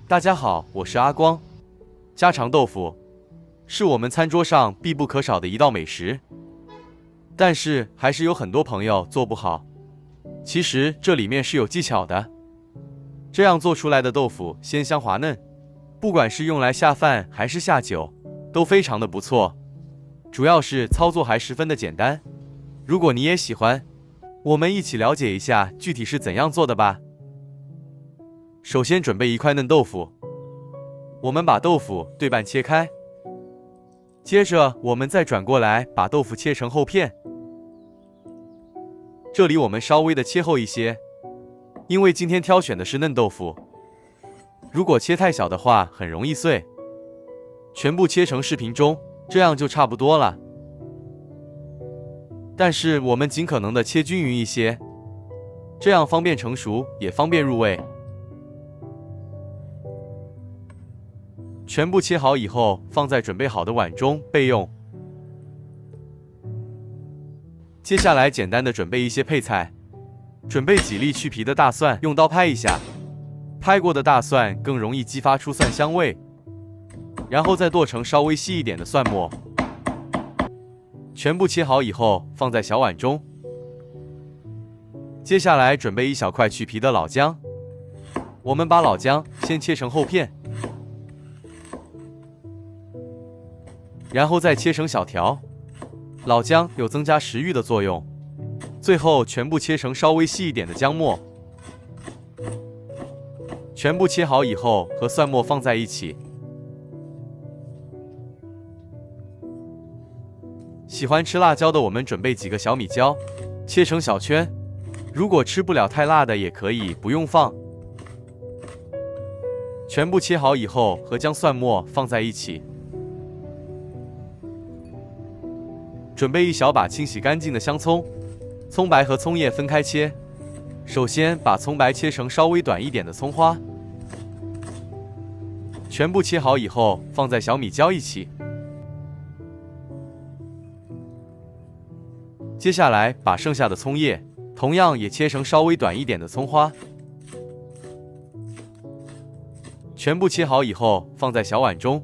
大家好，我是阿光。家常豆腐是我們餐桌上必不可少的一道美食，但是還是有很多朋友做不好。其實這裡面是有技巧的，這樣做出來的豆腐鮮香滑嫩，不管是用來下飯還是下酒，都非常的不錯。主要是操作還十分的簡單。如果你也喜歡，我們一起了解一下具體是怎樣做的吧。首先準備一塊嫩豆腐，我們把豆腐對半切開，接着我們再轉過來把豆腐切成厚片。這裡我們稍微的切厚一些，因為今天挑選的是嫩豆腐，如果切太小的話很容易碎。全部切成視頻中，這樣就差不多了。但是我們盡可能的切均匀一些，這樣方便成熟也方便入味。全部切好以後，放在準備好的碗中備用。接下來簡單的準備一些配菜，準備幾粒去皮的大蒜，用刀拍一下，拍過的大蒜更容易激發出蒜香味。然後再剁成稍微細一點的蒜末，全部切好以後放在小碗中。接下來準備一小塊去皮的老薑，我們把老薑先切成厚片，然後再切成小條。老薑有增加食慾的作用。最後全部切成稍微細一點的薑末。全部切好以後和蒜末放在一起。喜歡吃辣椒的我們準備幾個小米椒，切成小圈。如果吃不了太辣的也可以不用放。全部切好以後和薑蒜末放在一起。準備一小把清洗乾淨的香蔥，蔥白和蔥葉分開切。首先把蔥白切成稍微短一點的蔥花。全部切好以後放在小米椒一起。接下來把剩下的蔥葉同樣也切成稍微短一點的蔥花。全部切好以後放在小碗中。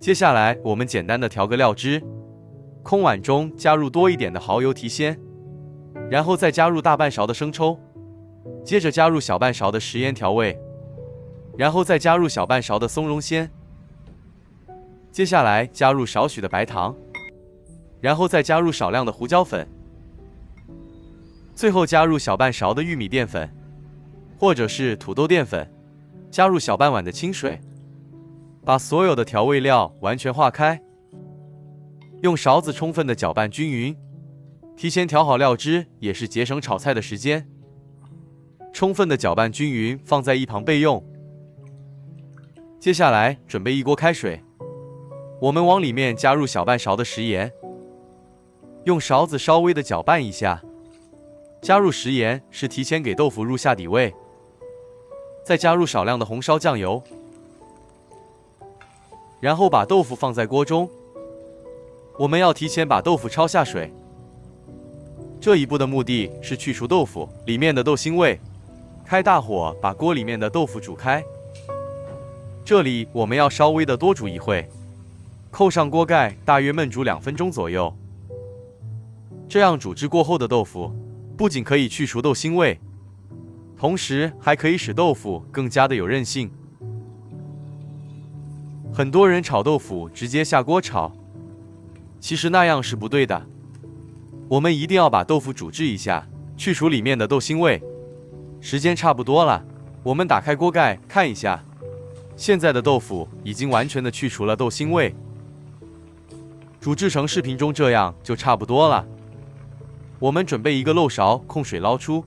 接下来我們簡單的調個料汁，空碗中加入多一點的蠔油提鮮，然後再加入大半勺的生抽，接着加入小半勺的食鹽調味，然後再加入小半勺的松茸鮮，接下來加入少許的白糖，然後再加入少量的胡椒粉，最後加入小半勺的玉米澱粉，或者是土豆澱粉，加入小半碗的清水。把所有的調味料完全化開，用勺子充分的攪拌均匀。提前調好料汁也是節省炒菜的時間。充分的攪拌均匀，放在一旁備用。接下來準備一鍋開水，我們往裡面加入小半勺的食鹽，用勺子稍微的攪拌一下。加入食鹽是提前給豆腐入下底味。再加入少量的紅燒醬油。然後把豆腐放在鍋中，我們要提前把豆腐焯下水。這一步的目的是去除豆腐裡面的豆腥味。開大火把鍋裡面的豆腐煮開。這裡我們要稍微的多煮一會，扣上鍋蓋，大約燜煮2分鐘左右。這樣煮制過後的豆腐，不僅可以去除豆腥味，同時還可以使豆腐更加的有韌性。很多人炒豆腐直接下鍋炒，其實那樣是不對的。我們一定要把豆腐煮制一下，去除裡面的豆腥味。時間差不多了，我們打開鍋蓋看一下，現在的豆腐已經完全的去除了豆腥味。煮制成視頻中這樣就差不多了。我們準備一個漏勺，控水撈出，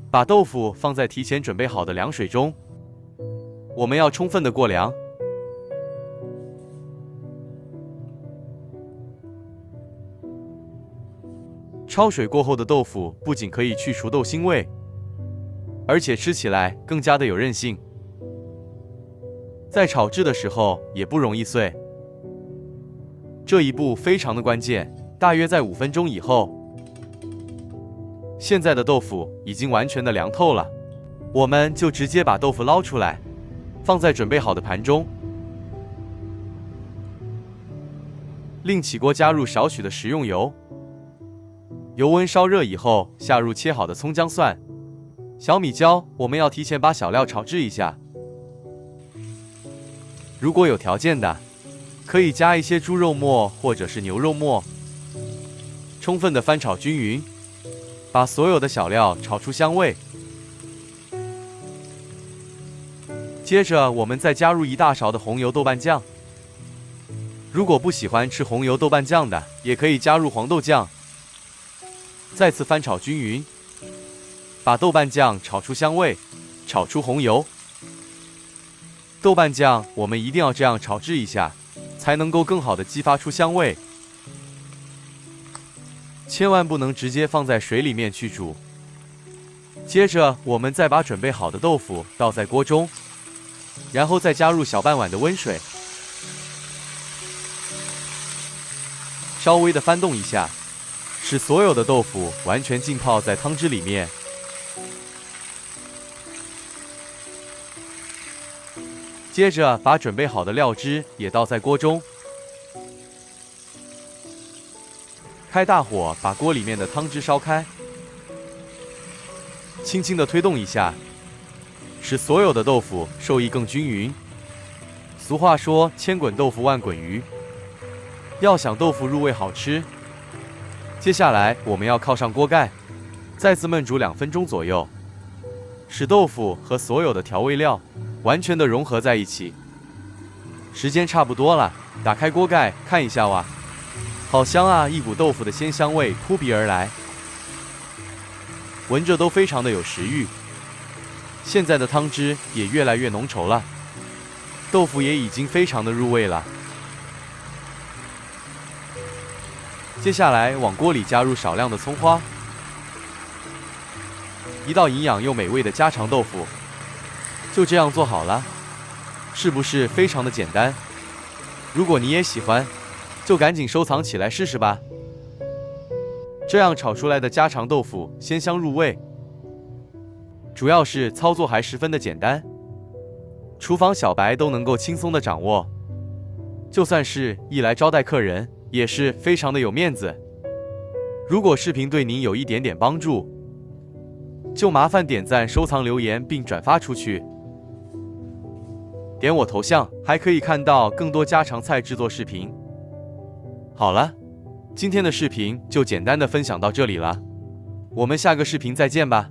把豆腐放在提前準備好的涼水中，我們要充分的過涼。焯水過後的豆腐不僅可以去除豆腥味，而且吃起來更加的有韌性，在炒制的時候也不容易碎。这一步非常的關鍵，大約在5分鐘以後。現在的豆腐已經完全的涼透了，我們就直接把豆腐撈出來，放在準備好的盤中。另起鍋加入少許的食用油，油溫燒熱以後，下入切好的蔥薑蒜、小米椒，我們要提前把小料炒制一下。如果有條件的，可以加一些豬肉末或者是牛肉末，充分的翻炒均勻，把所有的小料炒出香味。接着我們再加入1大勺的紅油豆瓣醬，如果不喜歡吃紅油豆瓣醬的，也可以加入黃豆醬。再次翻炒均勻，把豆瓣醬炒出香味，炒出紅油。豆瓣醬我們一定要這樣炒制一下，才能夠更好的激發出香味。千萬不能直接放在水裡面去煮。接着我們再把準備好的豆腐倒在鍋中，然後再加入小半碗的溫水，稍微的翻動一下，使所有的豆腐完全浸泡在湯汁裡面。接着把準備好的料汁也倒在鍋中，開大火把鍋裡面的湯汁燒開，輕輕的推動一下，使所有的豆腐受益更均勻。俗話說千滾豆腐萬滾魚，要想豆腐入味好吃，接下來我們要靠上鍋蓋，再次燜煮2分鐘左右，使豆腐和所有的調味料完全的融合在一起。时间差不多了，打開鍋蓋看一下哇，好香啊！一股豆腐的鮮香味撲鼻而來，聞着都非常的有食慾。現在的湯汁也越來越濃稠了，豆腐也已經非常的入味了。接下來往鍋裡加入少量的蔥花，一道營養又美味的家常豆腐就這樣做好了，是不是非常的簡單？如果你也喜歡，就趕緊收藏起來試試吧。這樣炒出來的家常豆腐鮮香入味，主要是操作還十分的簡單，廚房小白都能夠輕鬆的掌握，就算是一來招待客人，也是非常的有面子。如果視頻對您有一點點幫助，就麻煩點讚、收藏、留言並轉發出去。點我頭像，還可以看到更多家常菜製作視頻。好了，今天的視頻就簡單的分享到這裡了，我們下個視頻再見吧。